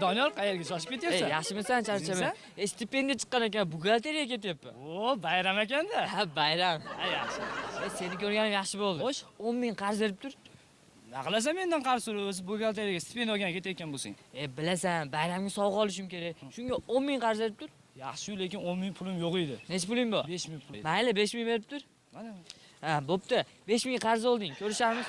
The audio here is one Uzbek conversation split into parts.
Doniyor qayerga shoshib ketyapsan? Yaxshimisan, charchaman. Stipendiya chiqqan ekan, buxgalteriyaga ketyapman. O, bayram ekanda. Ha, bayram. Yaxshi. Seni ko'rganim yaxshi bo'ldi. Xo'sh, 10 ming qarz berib tur. nima qilasan mendan qarz so'rab o'zi buxgalteriyaga stipendiya olgan ketayotgan bo'lsang? Bilasan, bayramga sovg'a olishim kerak. Shunga 10 ming qarz berib tur. Yaxshi, lekin 10 ming pulim yo'q edi. Necha puling bor? 5 ming pul. Mayli, 5 ming berib tur. Mana. Ha, bo'pti. 5 ming qarz olding. Ko'rishamiz.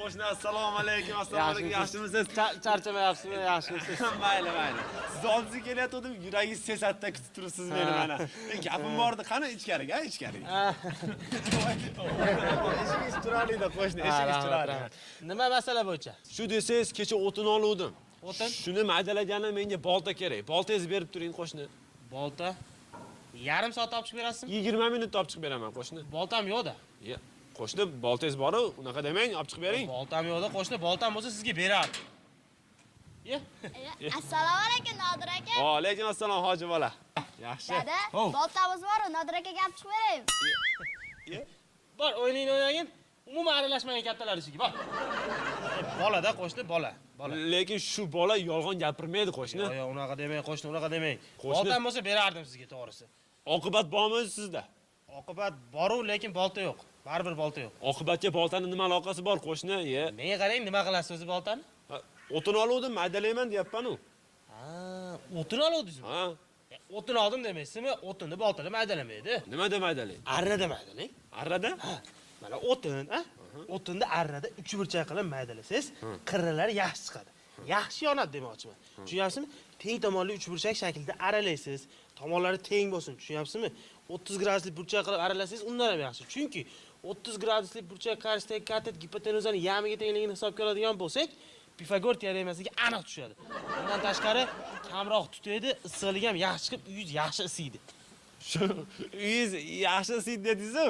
Qo'shni, assalomu alaykum, assalomu alaykum. Yaxshimisiz? Charchamayapsizmi? Yaxshimisiz? Mayli. Siz oldingizga kelayotgandim, yuragingiz sesatda kutib turibsiz meni mana. Gapim bor edi, qani ichkariga, ichkariga. Eshingiz turarli-da, qo'shni, eshingiz turarli. Nima masala bo'yicha? Shu desangiz, kecha o'tin oluvdim. O'tin? Shuni maydalaganim menga bolta kerak. Boltangizni berib turing, qo'shni. Bolta? Yarim soat olib chiqib berasizmi? 20 minutda olib chiqib beraman, qo'shni. Boltam yo'q-da. Qo'shni, boltangiz bor-ku, unaqa demang, olib chiqib bering. Boltam yo'q-da, qo'shni, boltam bo'lsa sizga berardim. Assalomu alaykum, Nodir aka. Va alaykum assalom, hoji bola. Yaxshi. Dada, boltamiz bor-ku, Nodir akaga olib chiqib beraymi? Bor, o'ynayni o'ynagin. Umuman aralashmagan kattalar ishiga, bor. Bola-da, qo'shni, bola. Lekin shu bola yolg'on gapirmaydi, qo'shni. Yo'q, unaqa demang, qo'shni, unaqa demang. Qo'shni. Boltam bo'lsa berardim sizga, to'g'risi. Oqibat bormi sizda? Oqibat bor-u, lekin bolta yo'q. Baribir bolta yo'q. Oqibatga boltani nima aloqasi bor, qo'shni? Menga qarang, nima qilasiz o'zi boltani? O'tin oluvdim, maydalayman deyapman-ku. O'tin oluvdingizmi? Ha. O'tin oldim demaysizmi? O'tinni boltada maydalamaydi. Nimada maydalaydi? Arrada maydalang. Arrada? Mana o'tin, o'tinni arrada 3 burchak qilib maydalasangiz, qirralari yaxshi chiqadi. Yaxshi yonadi demoqchiman. Tushunyapsizmi? Teng tomonli 3 burchak shaklida aralaysiz. Tomonlari teng bo'lsin, tushunyapsizmi? 30 graduslik burchak qilib aralasangiz undan ham yaxshi. Chunki 30 graduslik burchak qarshisidagi katet gipotenuzani yamiga tengligini hisobga oladigan bo'lsak, Pifagor teoremasiga aniq tushadi. Bundan tashqari kamroq tutaydi, issiqligi ham yaxshi chiqib, uyingiz yaxshi isiydi. Shu uyingiz yaxshi isiydi dedingiz-ku?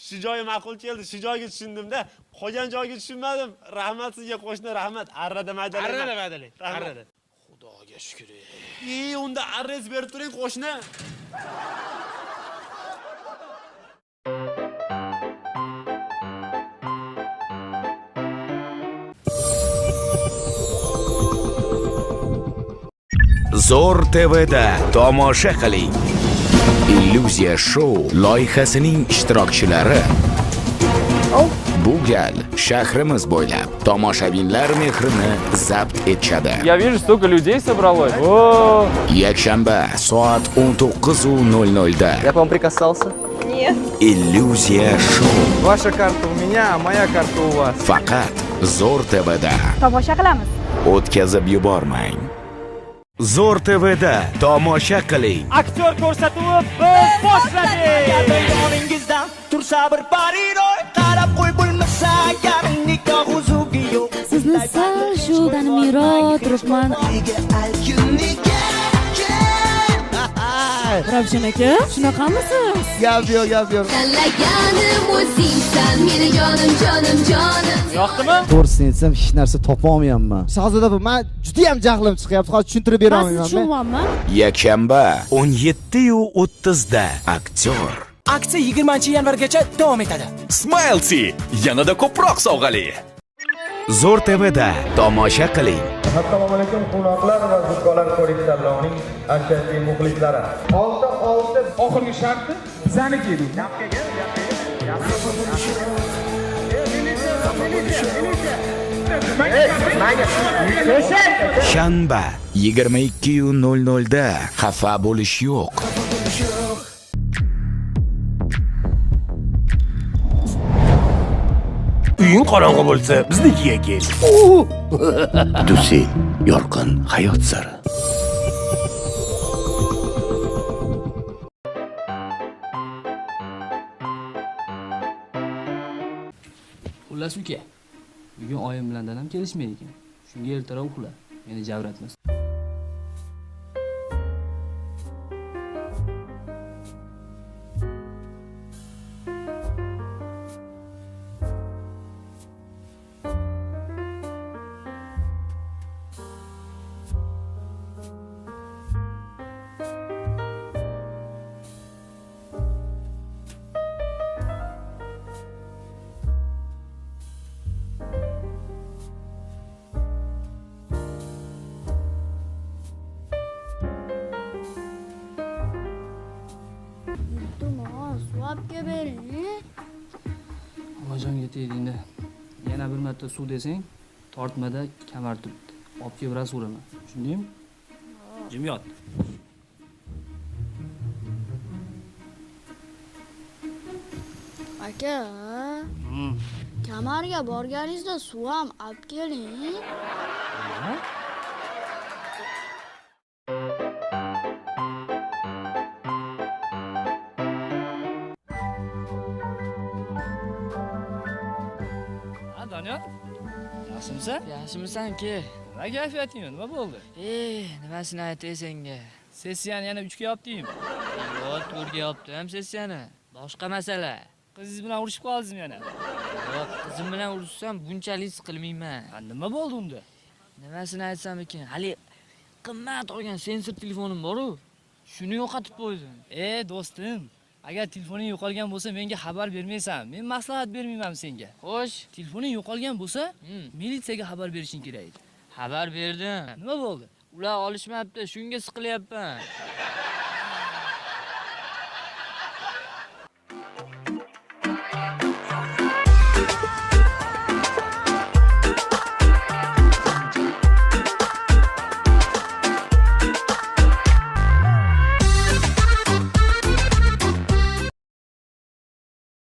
Shu joyi ma'qul keldi, shu joyga tushundim-da. Qolgan joyga tushunmadim. Rahmat sizga, qo'shni, rahmat. Arrada maydalayman. Arrada maydalang. Arrada. Xudoga shukr. Unda arrez berib turing, qo'shni. Zo'r TVda tomosha qiling. Illyuziya show loyihasining ishtirokchilari bu gal shahrimiz bo'ylab tomoshabinlar mehrini zabt etishadi. Я вижу, столько людей собралось. Yakshanba soat 19:00 da. Я к вам прикасался? Нет. Illyuziya show Ваша карта у меня, а моя карта у вас. faqat Zo'r TVda. Tomosha qilamiz. O'tkazib yubormang. Zo'r TVda tomosha qiling. Aktyor ko'rsatuvi biz boshladik. Yoningizdan tursa bir parinoy, qarab qo'y bo'lmasa agar nikoh uzugi yo'q. Sizni sal shu danmiro turibman. Ravshan aka, shunaqamisiz? Gap yo'q. Tanlaganim o'zingsan, meni jonim. Yoqdimi? To'g'risini aytsam, hech narsa topolmayapman. Shahzoda bu, men juda ham jahlim chiqyapti. Hozir tushuntirib bera olmayman. Tushunyapman. Yakshanba 17:30 da. Aktyor Aksiya 20-yanvargacha davom etadi. Smiley yanada ko'proq sovg'ali. Zo'r TVda tomosha qiling. Assalomu alaykum quvnoqlar va zukkolar ko'rik tanlovining asosiy muxlislari. 6 oxirgi sharti bizaniki edi. Shanba 22:00 da. Xafa bo'lish yo'q. Uying qorong'i bo'lsa, biznikiga kel. Dusi yorqin hayot sari. Xullas uka, bugun oyim bilan dadam kelishmaydi ekan. Shunga ertaroq uxla. Meni javratmas. olib kelib bering. Onajonga tegdingda. Yana bir marta suv desang, tortmada kamar turibdi. Olib kelib rasulaman. Tushundingmi? Jim yot. Aka, kamarga borganingizda suv ham olib keling. Ha, Doniyor? Yaxshimisan? Yaxshimisan-ki? Nima kayfiyating? Nima bo'ldi? Nimasini aytay senga? Sessiyani yana 3 ga yopdingmi? Yo'q, 4 ga yopdim sessiyani. Boshqa masala. Qizingiz bilan urushib qoldingizmi yana? Yo'q, qizim bilan urushsam bunchalik siqilmayman. Ha, nima bo'ldi unda? Nimasini aytsam ekan? Hali qimmat olgan sensor telefonim bor-ku. Shuni yo'qotib qo'ydim. Do'stim, agar telefoning yo'qolgan bo'lsa, menga xabar bermaysan. Men maslahat bermayman senga. Xo'sh, Telefoning yo'qolgan bo'lsa, militsiyaga xabar berishing kerak edi. xabar berdim. Nima bo'ldi? Ular olishmabdi, shunga siqilyapman.